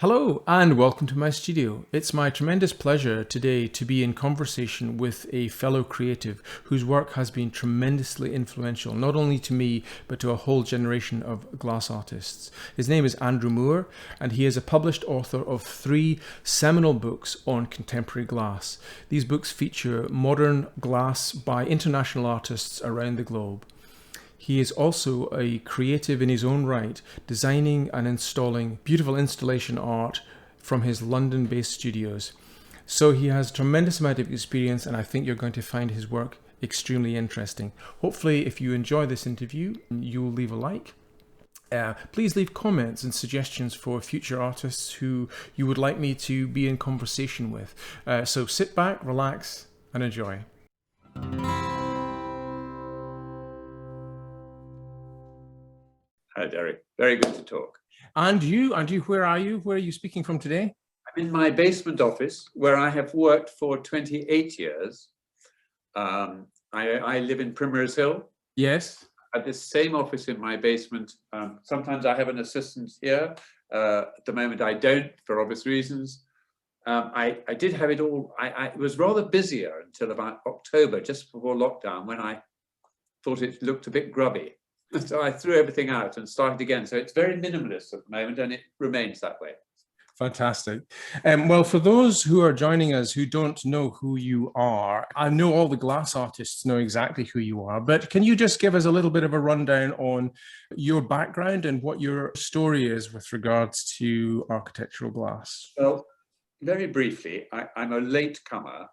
Hello and welcome to my studio. It's my tremendous pleasure today to be in conversation with a fellow creative whose work has been tremendously influential, not only to me, but to a whole generation of glass artists. His name is Andrew MOOR, and he is a published author of 3 seminal books on contemporary glass. These books feature modern glass by international artists around the globe. He is also a creative in his own right, designing and installing beautiful installation art from his London-based studios. So he has a tremendous amount of experience, and I think you're going to find his work extremely interesting. Hopefully, if you enjoy this interview, you'll leave a like. Please leave comments and suggestions for future artists who you would like me to be in conversation with. So sit back, relax, and enjoy. Hi, Derek. Very good to talk. And you, where are you? Where are you speaking from today? I'm in my basement office where I have worked for 28 years. I live in Primrose Hill. Yes. I have this same office in my basement. Sometimes I have an assistant here. At the moment, I don't, for obvious reasons. I did have it all. I was rather busier until about October, just before lockdown, when I thought it looked a bit grubby. So I threw everything out and started again. So it's very minimalist at the moment, and it remains that way. Fantastic. Well, for those who are joining us who don't know who you are, I know all the glass artists know exactly who you are, but can you just give us a little bit of a rundown on your background and what your story is with regards to architectural glass? Well, very briefly, I'm a late comer,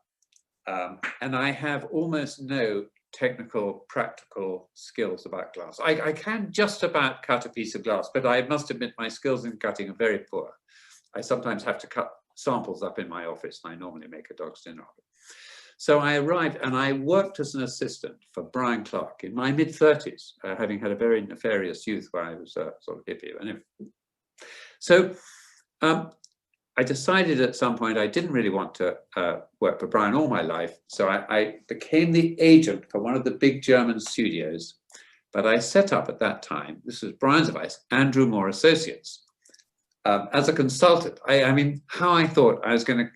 and I have almost no technical, practical skills about glass. I can just about cut a piece of glass, but I must admit my skills in cutting are very poor. I sometimes have to cut samples up in my office, and I normally make a dog's dinner of it. So I arrived, and I worked as an assistant for Brian Clark in my mid-30s, having had a very nefarious youth where I was a sort of hippie. Anyway. So I decided at some point I didn't really want to work for Brian all my life, so I became the agent for one of the big German studios. But I set up at that time, this was Brian's advice, Andrew MOOR Associates, as a consultant. I mean, how I thought I was going to,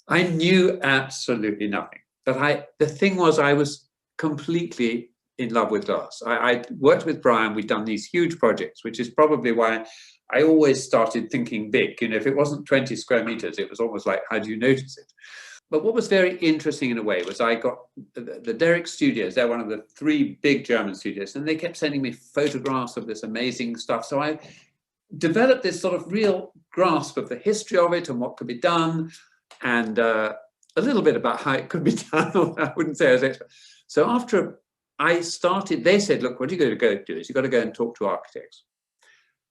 I knew absolutely nothing. But the thing was, I was completely in love with glass. I worked with Brian, we'd done these huge projects, which is probably why I always started thinking big. You know, if it wasn't 20 square meters, it was almost like, how do you notice it? But what was very interesting in a way was I got the Derek Studios. They're one of the 3 big German studios, and they kept sending me photographs of this amazing stuff. So I developed this sort of real grasp of the history of it and what could be done, and a little bit about how it could be done. I wouldn't say I was expert. So after I started, they said, look, what are you going to go do is you've got to go and talk to architects.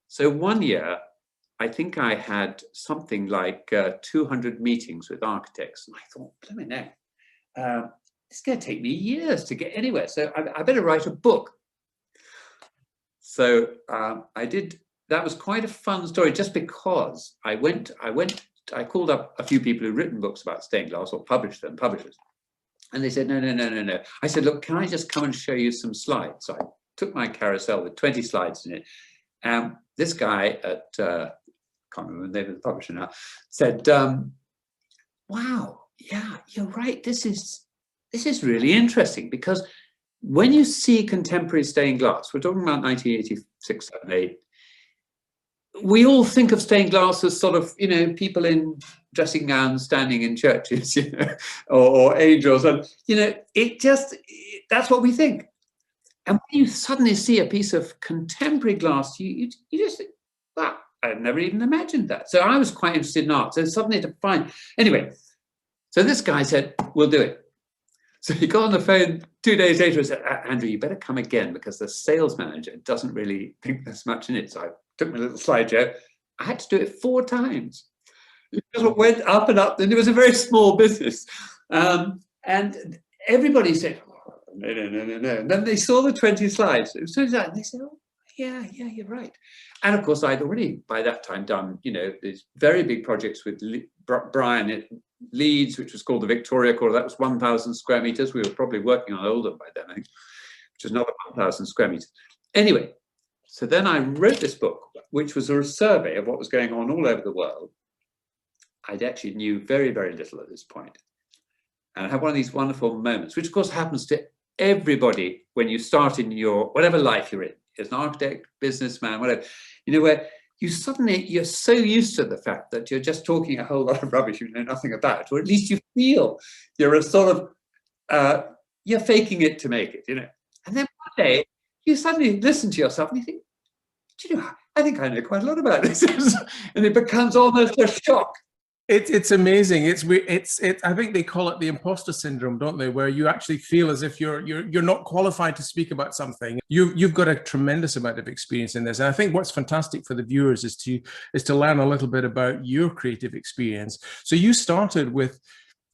So one year, I think I had something like 200 meetings with architects. And I thought, blimey, no, it's going to take me years to get anywhere. So I better write a book. So I did. That was quite a fun story, just because I called up a few people who'd written books about stained glass or published them, publishers. And they said, no. I said, look, can I just come and show you some slides? So I took my carousel with 20 slides in it. This guy at, can't remember the name of the publisher now, said, wow, yeah, you're right. This is really interesting, because when you see contemporary stained glass, we're talking about 1986, 7, 8, we all think of stained glass as sort of, you know, people in dressing gowns standing in churches, you know, or angels. And, you know, that's what we think. And when you suddenly see a piece of contemporary glass, you just think, wow, I've never even imagined that. So I was quite interested in art. So suddenly to find, anyway, so this guy said, we'll do it. So he got on the phone 2 days later and said, Andrew, you better come again, because the sales manager doesn't really think there's much in it. So I took my little slideshow. I had to do it 4 times. It just went up and up, and it was a very small business. And everybody said, no. And then they saw the 20 slides. It was 20 slides, and they said, oh, yeah, you're right. And of course, I'd already by that time done, you know, these very big projects with Brian at Leeds, which was called the Victoria Quarter. That was 1,000 square meters. We were probably working on Oldham by then, I think, which was another 1,000 square meters. Anyway, So then I wrote this book, which was a survey of what was going on all over the world. I actually knew very, very little at this point. And I had one of these wonderful moments, which of course happens to everybody when you start in your, whatever life you're in, as an architect, businessman, whatever, you know, where you suddenly, you're so used to the fact that you're just talking a whole lot of rubbish you know nothing about, or at least you feel you're a sort of, you're faking it to make it, you know. And then one day, you suddenly listen to yourself and you think, do you know, I think I know quite a lot about this. And it becomes almost a shock. It's amazing. I think they call it the imposter syndrome, don't they? Where you actually feel as if you're not qualified to speak about something. You've got a tremendous amount of experience in this, and I think what's fantastic for the viewers is to learn a little bit about your creative experience. So you started with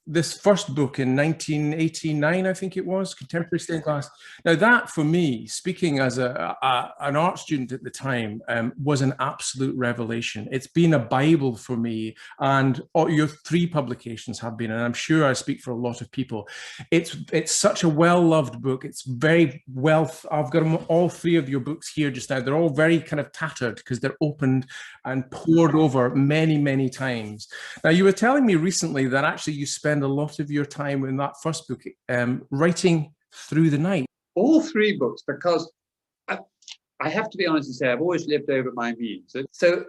this first book in 1989, I think it was, Contemporary Stained Glass. Now that, for me, speaking as an art student at the time, was an absolute revelation. It's been a Bible for me, and your 3 publications have been, and I'm sure I speak for a lot of people. It's such a well-loved book. It's very well, I've got all 3 of your books here just now. They're all very kind of tattered because they're opened and poured over many, many times. Now, you were telling me recently that actually you spend a lot of your time in that first book writing through the night. All 3 books, because I have to be honest and say I've always lived over my means. So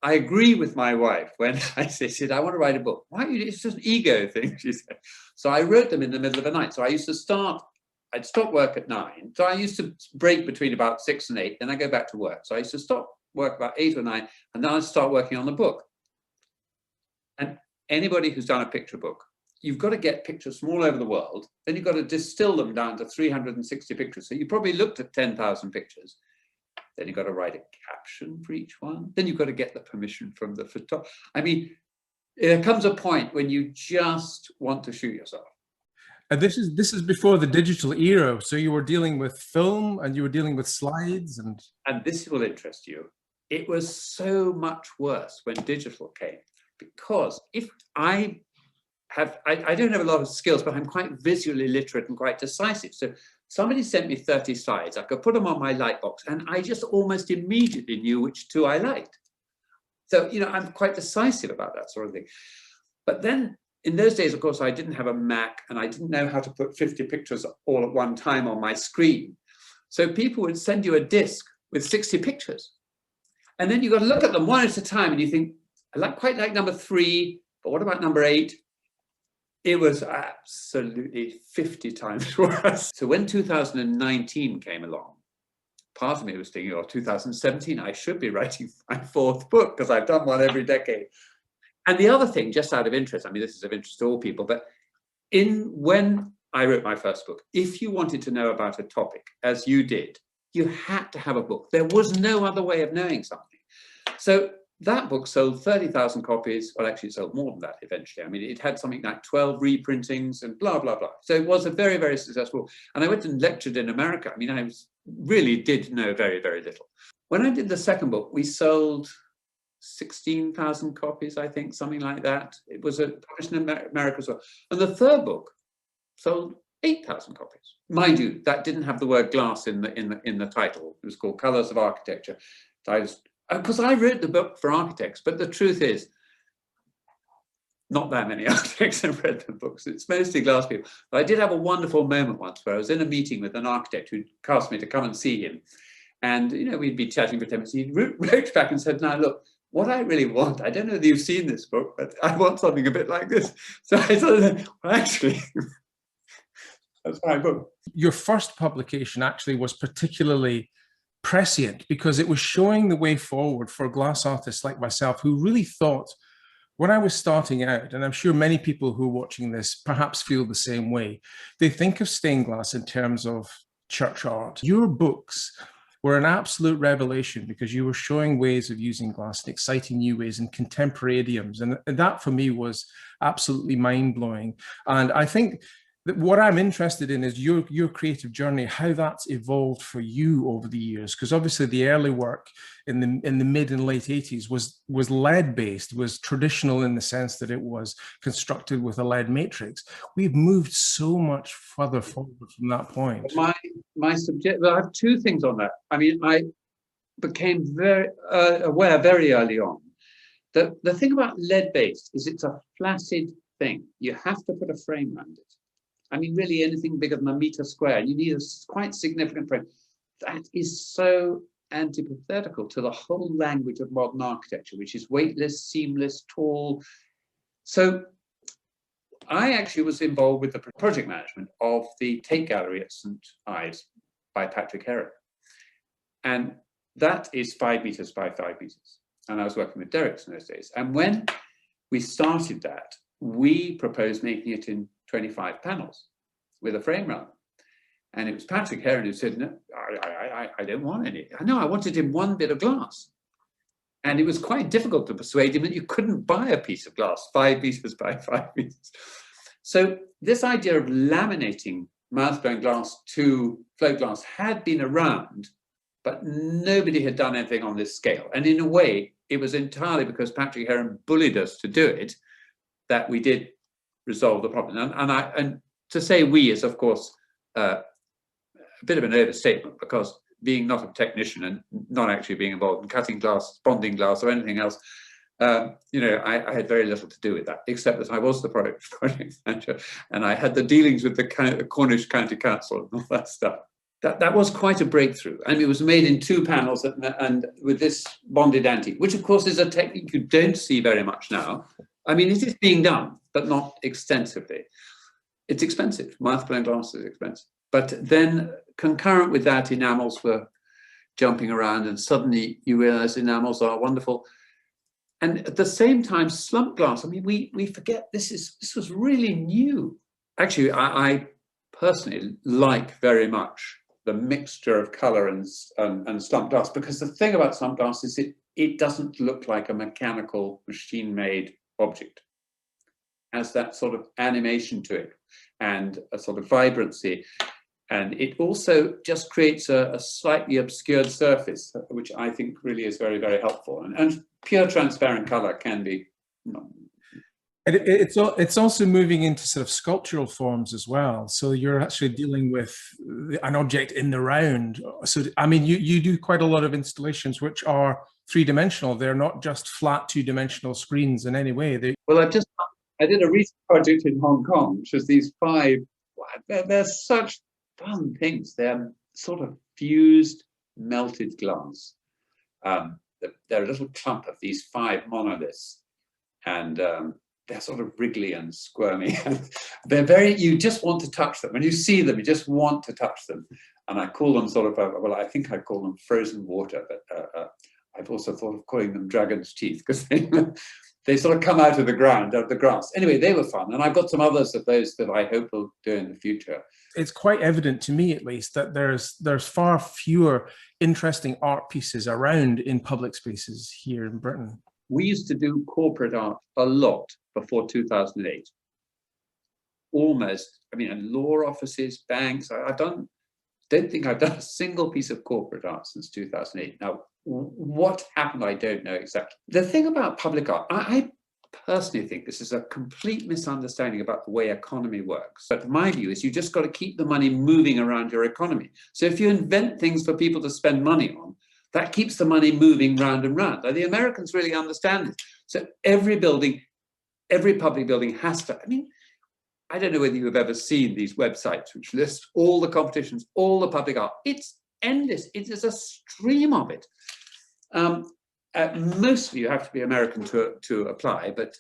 I agree with my wife when I said, I want to write a book. Why? It's just an ego thing, she said. So I wrote them in the middle of the night. So I used to I'd stop work at 9. So I used to break between about 6 and 8, then I go back to work. So I used to stop work about 8 or 9, and then I'd start working on the book. And anybody who's done a picture book, you've got to get pictures from all over the world, then you've got to distill them down to 360 pictures. So you probably looked at 10,000 pictures. Then you've got to write a caption for each one. Then you've got to get the permission from the photographer. I mean, there comes a point when you just want to shoot yourself. And this is before the digital era. So you were dealing with film and you were dealing with slides. And this will interest you. It was so much worse when digital came, because if I don't have a lot of skills, but I'm quite visually literate and quite decisive. So somebody sent me 30 slides. I could put them on my light box, and I just almost immediately knew which 2 I liked. So, you know, I'm quite decisive about that sort of thing. But then in those days, of course, I didn't have a Mac, and I didn't know how to put 50 pictures all at one time on my screen. So people would send you a disk with 60 pictures. And then you've got to look at them one at a time, and you think, I quite like number 3, but what about number 8? It was absolutely 50 times worse. So when 2019 came along, part of me was thinking, 2017, I should be writing my 4th book, because I've done one every decade. And the other thing, just out of interest, I mean, this is of interest to all people, but when I wrote my first book, if you wanted to know about a topic, as you did, you had to have a book. There was no other way of knowing something. So that book sold 30,000 copies. Well, actually, it sold more than that eventually. I mean, it had something like 12 reprintings and blah, blah, blah. So it was a very, very successful. And I went and lectured in America. I mean, I really did know very, very little. When I did the second book, we sold 16,000 copies, I think, something like that. It was published in America as well. And the third book sold 8,000 copies. Mind you, that didn't have the word glass in the title. It was called Colors of Architecture. Because I wrote the book for architects, but the truth is, not that many architects have read the books. It's mostly glass people. But I did have a wonderful moment once where I was in a meeting with an architect who asked me to come and see him. And, you know, we'd be chatting for 10 minutes. He wrote back and said, now, look, what I really want, I don't know that you've seen this book, but I want something a bit like this. So I thought, well, actually, that's my book. Your first publication actually was particularly prescient because it was showing the way forward for glass artists like myself who really thought, when I was starting out, and I'm sure many people who are watching this perhaps feel the same way, they think of stained glass in terms of church art. Your books were an absolute revelation because you were showing ways of using glass in exciting new ways and contemporary idioms. And that for me was absolutely mind-blowing. And I think that what I'm interested in is your creative journey, how that's evolved for you over the years. Because obviously the early work in the mid and late 80s was lead based, was traditional in the sense that it was constructed with a lead matrix. We've moved so much further forward from that point. My subject, well, I have 2 things on that. I mean, became very aware very early on that the thing about lead-based is it's a flaccid thing. You have to put a frame around it. I mean, really anything bigger than a meter square, you need a quite significant frame. That is so antithetical to the whole language of modern architecture, which is weightless, seamless, tall. So I actually was involved with the project management of the Tate Gallery at St. Ives by Patrick Heron. And that is 5 meters by 5 meters. And I was working with Derricks in those days. And when we started that, we proposed making it in 25 panels with a frame round. And it was Patrick Heron who said, no, I don't want any. No, I wanted in one bit of glass. And it was quite difficult to persuade him that you couldn't buy a piece of glass 5 meters by 5 meters. So this idea of laminating mouth-blown glass to float glass had been around, but nobody had done anything on this scale. And in a way, it was entirely because Patrick Heron bullied us to do it that we did resolve the problem. And to say we is, of course, a bit of an overstatement, because being not a technician and not actually being involved in cutting glass, bonding glass, or anything else, you know, I had very little to do with that, except that I was the project manager and I had the dealings with the Cornish County Council and all that stuff. That was quite a breakthrough. And it was made in 2 panels and with this bonded antique, which of course is a technique you don't see very much now. I mean, it is being done, but not extensively. It's expensive. Mouth-blown glass is expensive. But then concurrent with that, enamels were jumping around, and suddenly you realize enamels are wonderful. And at the same time, slump glass, I mean, we forget this was really new. Actually, I personally like very much the mixture of color and slump glass, because the thing about slump glass is it doesn't look like a mechanical, machine-made object. It has that sort of animation to it and a sort of vibrancy. And it also just creates a slightly obscured surface, which I think really is very, very helpful. And pure transparent color can be. It's also moving into sort of sculptural forms as well. So you're actually dealing with an object in the round. So, I mean, you do quite a lot of installations which are 3-dimensional. They're not just flat 2-dimensional screens in any way. Well, I did a recent project in Hong Kong, which was these 5, they're such fun things. They're sort of fused melted glass. They're a little clump of these 5 monoliths, and they're sort of wriggly and squirmy. They're you just want to touch them. When you see them, you just want to touch them. And I call them sort of, well, I think I call them frozen water, but I've also thought of calling them dragon's teeth, because they sort of come out of the ground, out of the grass. Anyway, they were fun. And I've got some others of those that I hope will do in the future. It's quite evident to me, at least, that there's far fewer interesting art pieces around in public spaces here in Britain. We used to do corporate art a lot before 2008. Almost, I mean, in law offices, banks. Don't think I've done a single piece of corporate art since 2008. Now, what happened, I don't know exactly. The thing about public art, I personally think this is a complete misunderstanding about the way economy works. But my view is you just got to keep the money moving around your economy. So if you invent things for people to spend money on, that keeps the money moving round and round. Now, the Americans really understand it. So every building, every public building has to, I mean, I don't know whether you've ever seen these websites which list all the competitions, all the public art. It's endless. It is a stream of it. Mostly you have to be American to apply, but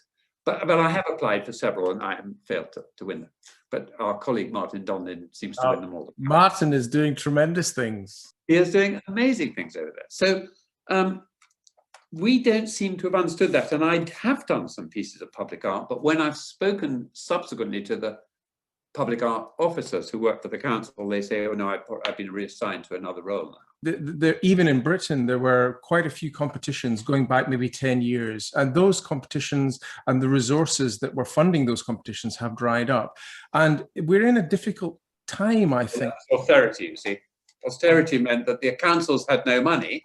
I have applied for several and I haven't failed to win them. But our colleague Martin Donlin seems to win them all. Martin is doing tremendous things. He is doing amazing things over there. So we don't seem to have understood that. And I have done some pieces of public art, but when I've spoken subsequently to the public art officers who work for the council, they say, oh no, I've been reassigned to another role now. Even in Britain, there were quite a few competitions going back maybe 10 years. And those competitions and the resources that were funding those competitions have dried up. And we're in a difficult time, I think. Austerity, you see. Austerity meant that the councils had no money.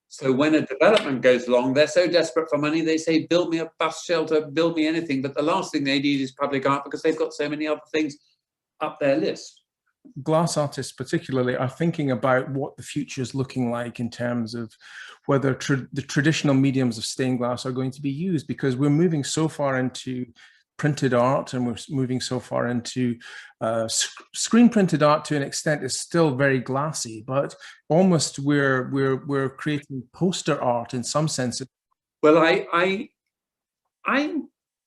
So when a development goes along, they're so desperate for money, they say, build me a bus shelter, build me anything. But the last thing they need is public art because they've got so many other things up their list. glass artists particularly are thinking about what the future is looking like in terms of whether the traditional mediums of stained glass are going to be used, because we're moving so far into printed art, and we're moving so far into screen printed art to an extent is still very glassy, but almost we're creating poster art in some sense. Well,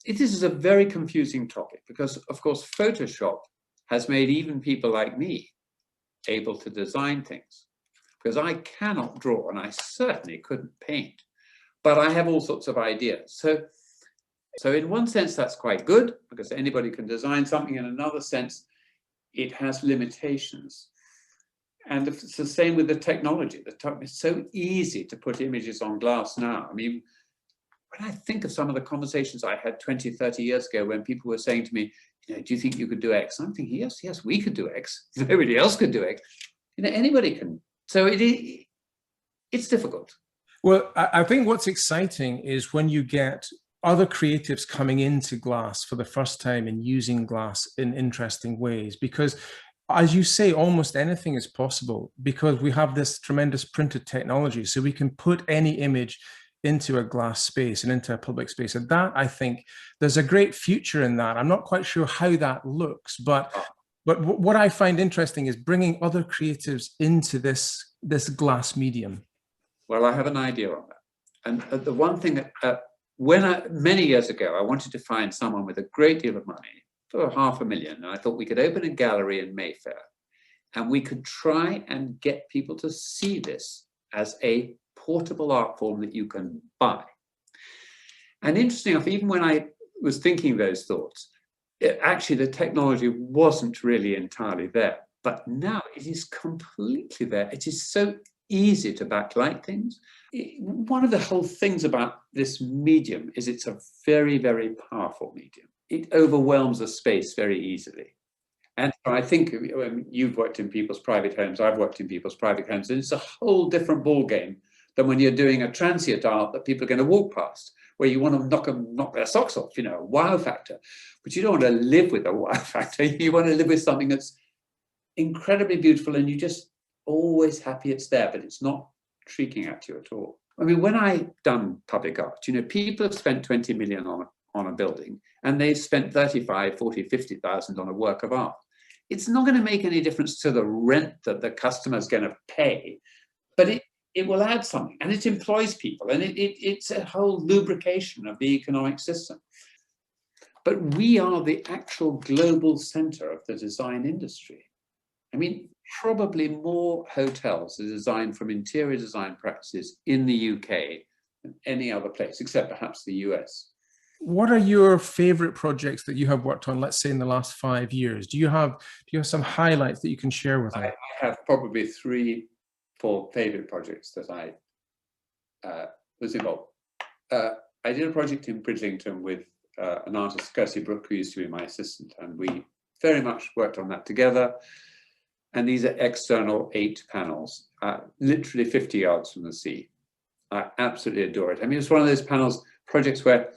this is a very confusing topic because, of course, Photoshop has made even people like me able to design things, because I cannot draw and I certainly couldn't paint, but I have all sorts of ideas. So in one sense, that's quite good because anybody can design something. In another sense, it has limitations. And it's the same with the technology. It's so easy to put images on glass now. I mean, when I think of some of the conversations I had 20, 30 years ago when people were saying to me, do you think you could do X? I'm thinking, yes, we could do X. Nobody else could do X. Anybody can. So it's difficult. Well, I think what's exciting is when you get other creatives coming into glass for the first time and using glass in interesting ways, because as you say, almost anything is possible because we have this tremendous printed technology. So we can put any image into a glass space and into a public space. And that, I think, there's a great future in that. I'm not quite sure how that looks, but what I find interesting is bringing other creatives into this glass medium. Well, I have an idea on that. And the one thing that, many years ago, I wanted to find someone with a great deal of money, for $500,000. And I thought we could open a gallery in Mayfair and we could try and get people to see this as a portable art form that you can buy. And interesting enough, even when I was thinking those thoughts, actually the technology wasn't really entirely there. But now it is completely there. It is so easy to backlight things. One of the whole things about this medium is it's a very, very powerful medium. It overwhelms a space very easily. And I think you've worked in people's private homes, I've worked in people's private homes, and it's a whole different ballgame than when you're doing a transient art that people are going to walk past, where you want to knock their socks off, wow factor. But you don't want to live with a wow factor. You want to live with something that's incredibly beautiful and you just always happy it's there, but it's not shrieking at you at all. I mean, when I've done public art, people have spent 20 million on a building and they've spent 35, 40, 50,000 on a work of art. It's not going to make any difference to the rent that the customer's going to pay, but it will add something and it employs people and it's a whole lubrication of the economic system. But we are the actual global center of the design industry. I mean, probably more hotels are designed from interior design practices in the UK than any other place, except perhaps the US. What are your favorite projects that you have worked on, let's say in the last 5 years? Do you have some highlights that you can share with us? I have probably 3, 4 favorite projects that I was involved. I did a project in Bridlington with an artist, Kirsty Brooke, who used to be my assistant, and we very much worked on that together. And these are external 8 panels, literally 50 yards from the sea. I absolutely adore it. I mean, it's one of those projects where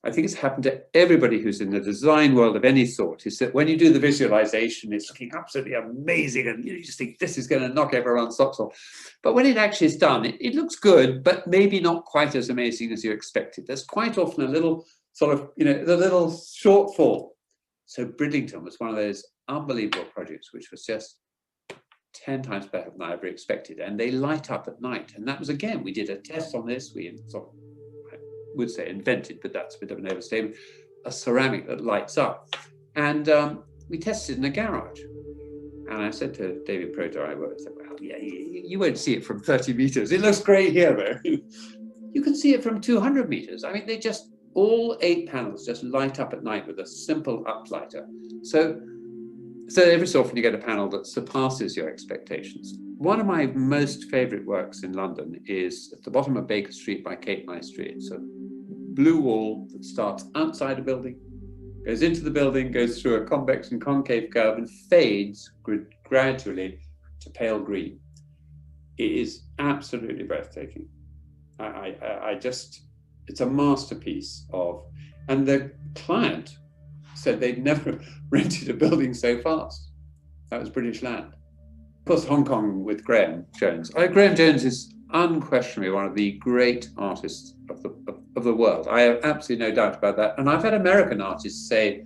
I think it's happened to everybody who's in the design world of any sort, is that when you do the visualization, it's looking absolutely amazing and you just think this is going to knock everyone's socks off. But when it actually is done, it looks good, but maybe not quite as amazing as you expected. There's quite often a little sort of, the little shortfall. So Bridlington was one of those unbelievable projects, which was just 10 times better than I ever expected. And they light up at night. And that was, again, we did a test on this. We sort of, I would say invented, but that's a bit of an overstatement, a ceramic that lights up. And we tested in a garage. And I said to David Proter, I said, well, yeah, you won't see it from 30 meters. It looks great here, though. You can see it from 200 meters. I mean, all 8 panels just light up at night with a simple uplighter. So every so often you get a panel that surpasses your expectations. One of my most favorite works in London is at the bottom of Baker Street by Cape May Street. It's a blue wall that starts outside a building, goes into the building, goes through a convex and concave curve and fades gradually to pale green. It is absolutely breathtaking. It's a masterpiece and the client said they'd never rented a building so fast. That was British land. Of course, Hong Kong with Graham Jones. Graham Jones is unquestionably one of the great artists of the world. I have absolutely no doubt about that. And I've had American artists say,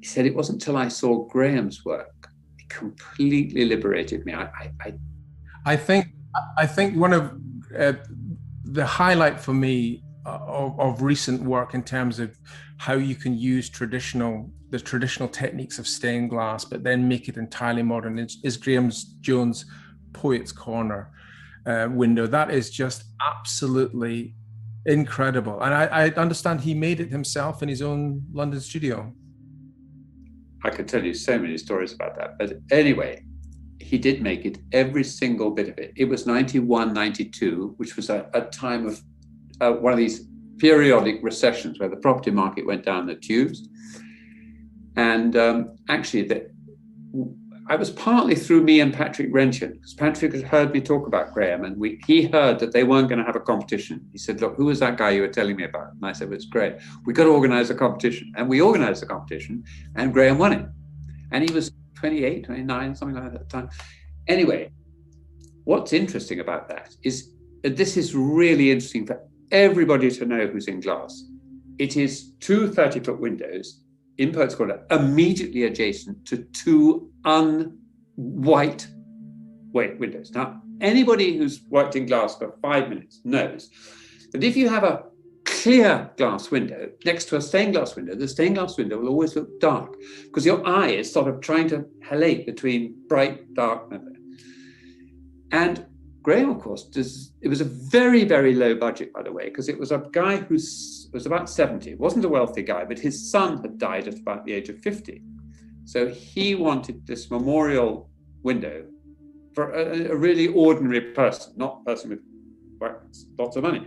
he said, it wasn't until I saw Graham's work, it completely liberated me. I think one of the highlight for me of recent work in terms of how you can use the traditional techniques of stained glass, but then make it entirely modern is Graham Jones' Poets' Corner window. That is just absolutely incredible. And I understand he made it himself in his own London studio. I could tell you so many stories about that. But anyway, he did make it, every single bit of it. It was 91, 92, which was a time of one of these periodic recessions where the property market went down the tubes. And actually, I was partly through me and Patrick Renchen, because Patrick had heard me talk about Graham, and he heard that they weren't going to have a competition. He said, look, who was that guy you were telling me about? And I said, well, it's great. We've got to organize a competition. And we organized the competition, and Graham won it. And he was 28, 29, something like that at the time. Anyway, what's interesting about that is this is really interesting for everybody to know who's in glass. It is two 30-foot windows in Poets' Corner, immediately adjacent to two white windows. Now, anybody who's worked in glass for 5 minutes knows that if you have a clear glass window next to a stained glass window, the stained glass window will always look dark because your eye is sort of trying to halate between bright, dark, and Graham, of course, it was a very, very low budget, by the way, because it was a guy who was about 70. It wasn't a wealthy guy, but his son had died at about the age of 50. So he wanted this memorial window for a really ordinary person, not a person with lots of money,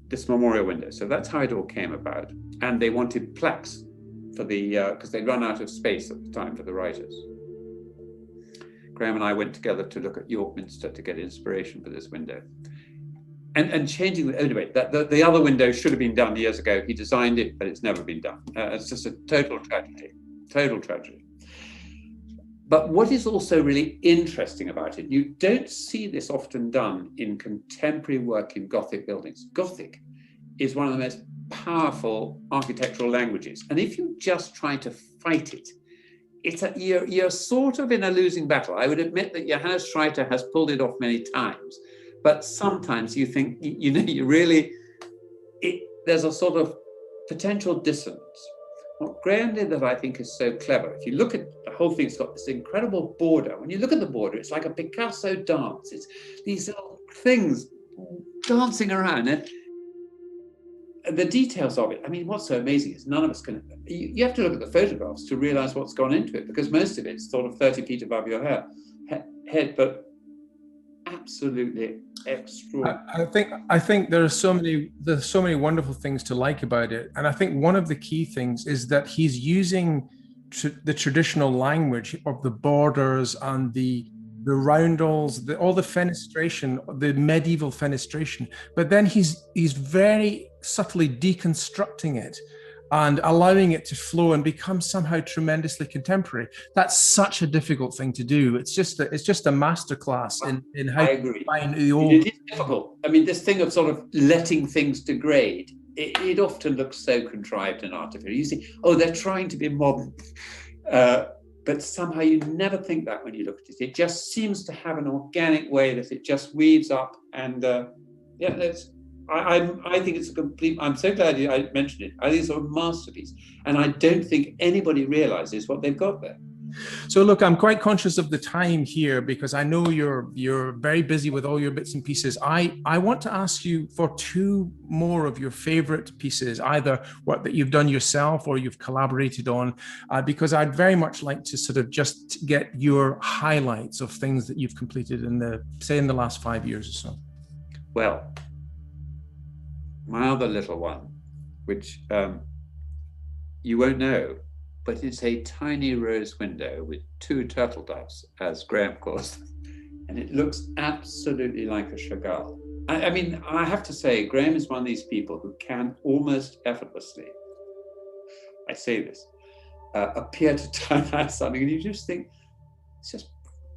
this memorial window. So that's how it all came about. And they wanted plaques for because they'd run out of space at the time for the writers. Graham and I went together to look at York Minster to get inspiration for this window. And changing, anyway, the other window should have been done years ago. He designed it, but it's never been done. It's just a total tragedy. But what is also really interesting about it, you don't see this often done in contemporary work in Gothic buildings. Gothic is one of the most powerful architectural languages. And if you just try to fight it, you're sort of in a losing battle. I would admit that Johannes Schreiter has pulled it off many times, but sometimes you think, there's a sort of potential dissonance. What Graham did that I think is so clever, if you look at the whole thing, it's got this incredible border. When you look at the border, it's like a Picasso dance. It's these little things dancing around. And the details of it, I mean, what's so amazing is none of us can, you have to look at the photographs to realize what's gone into it, because most of it's sort of 30 feet above your head, but absolutely extraordinary. I think there's so many wonderful things to like about it. And I think one of the key things is that he's using the traditional language of the borders and the roundels, all the fenestration, the medieval fenestration, but then he's very subtly deconstructing it and allowing it to flow and become somehow tremendously contemporary. That's such a difficult thing to do. It's just a masterclass in how to find the old. It is difficult. I mean, this thing of sort of letting things degrade, it often looks so contrived and artificial. You see, they're trying to be modern. But somehow you never think that when you look at it. It just seems to have an organic way that it just weaves up. And I think it's a complete, I'm so glad I mentioned it. I think it's a masterpiece. And I don't think anybody realizes what they've got there. So look, I'm quite conscious of the time here because I know you're very busy with all your bits and pieces. I want to ask you for two more of your favorite pieces, either what that you've done yourself or you've collaborated on, because I'd very much like to sort of just get your highlights of things that you've completed in the last 5 years or so. Well, my other little one, which you won't know, but it's a tiny rose window with two turtle doves, as Graham calls them. And it looks absolutely like a Chagall. I mean, I have to say, Graham is one of these people who can almost effortlessly, I say this, appear to turn out something, and you just think, it's just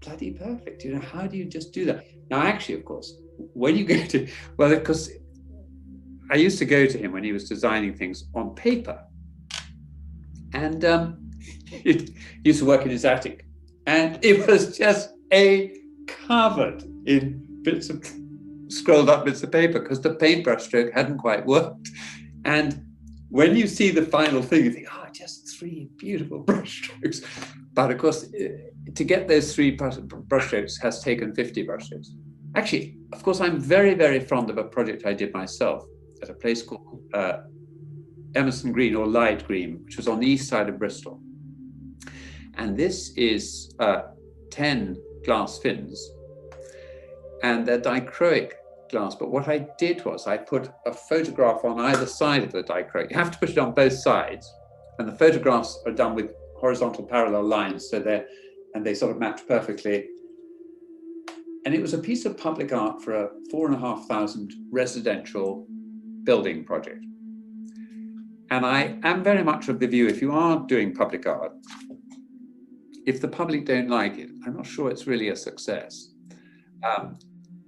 bloody perfect. You know, how do you just do that? Now, actually, of course, when you go to, well, of course, I used to go to him when he was designing things on paper. And he used to work in his attic. And it was just covered in bits of scrolled up bits of paper because the paintbrush stroke hadn't quite worked. And when you see the final thing, you think, oh, just 3 beautiful brush strokes. But of course, to get those 3 brush strokes has taken 50 brush strokes. Actually, of course, I'm very, very fond of a project I did myself at a place called Emerson Green, or Light Green, which was on the east side of Bristol. And this is 10 glass fins, and they're dichroic glass. But what I did was I put a photograph on either side of the dichroic. You have to put it on both sides, and the photographs are done with horizontal parallel lines, so they sort of match perfectly. And it was a piece of public art for a 4,500 residential building project. And I am very much of the view, if you are doing public art, if the public don't like it, I'm not sure it's really a success.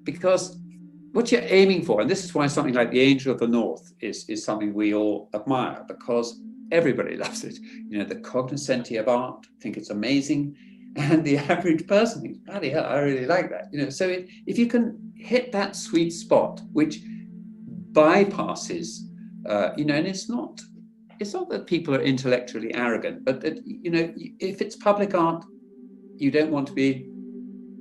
Because what you're aiming for, and this is why something like The Angel of the North is something we all admire, because everybody loves it. You know, the cognoscenti of art think it's amazing, and the average person thinks, bloody hell, I really like that. You know, so if you can hit that sweet spot, which bypasses, you know, and it's not that people are intellectually arrogant, but that, you know, if it's public art, you don't want to be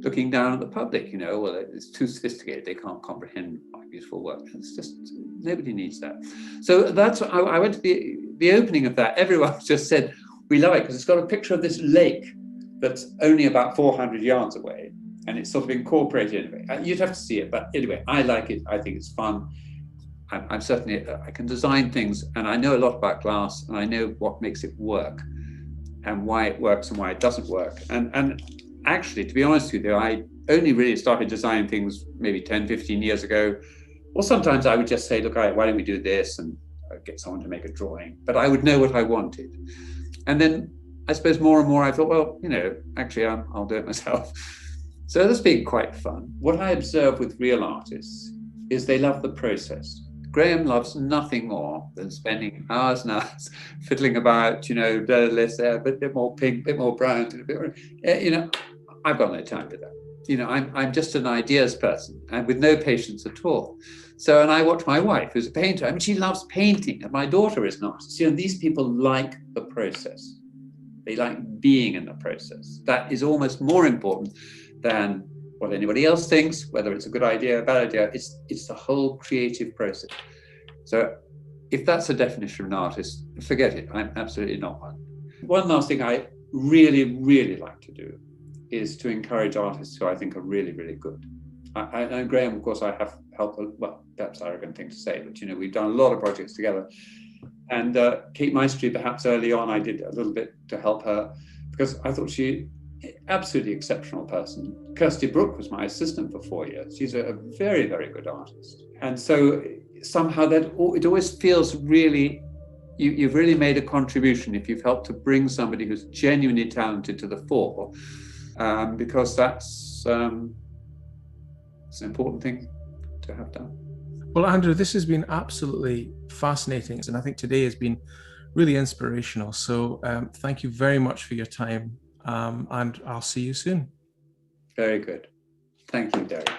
looking down at the public, you know, well, it's too sophisticated, they can't comprehend my beautiful work. It's just, nobody needs that. So that's, I went to the opening of that. Everyone just said, we love it because it's got a picture of this lake that's only about 400 yards away, and it's sort of incorporated in it. You'd have to see it, but anyway, I like it. I think it's fun. I'm certainly, I can design things, and I know a lot about glass, and I know what makes it work and why it works and why it doesn't work. And actually, to be honest with you, I only really started designing things maybe 10, 15 years ago. Or sometimes I would just say, look, why don't we do this? And I'd get someone to make a drawing, but I would know what I wanted. And then I suppose more and more I thought, well, you know, actually I'll do it myself. So that's been quite fun. What I observe with real artists is they love the process. Graham loves nothing more than spending hours and hours fiddling about, you know, let's say a bit more pink, a bit more brown, a bit more, you know, I've got no time for that. You know, I'm just an ideas person and with no patience at all. So, and I watch my wife, who's a painter. I mean, she loves painting, and my daughter is an artist. You know, these people like the process. They like being in the process. That is almost more important than what anybody else thinks, whether it's a good idea or a bad idea. It's the whole creative process. So if that's a definition of an artist, forget it. I'm absolutely not one. One last thing I really, really like to do is to encourage artists who I think are really, really good. I know Graham, of course, I have helped, well, that's an arrogant thing to say, but, you know, we've done a lot of projects together. And Kate Maestri, perhaps early on, I did a little bit to help her because I thought she absolutely exceptional person. Kirsty Brook was my assistant for 4 years. She's a very, very good artist. And so somehow that it always feels really, you've really made a contribution if you've helped to bring somebody who's genuinely talented to the fore, because that's it's an important thing to have done. Well, Andrew, this has been absolutely fascinating, and I think today has been really inspirational. So thank you very much for your time, and I'll see you soon. Very good. Thank you, Derek.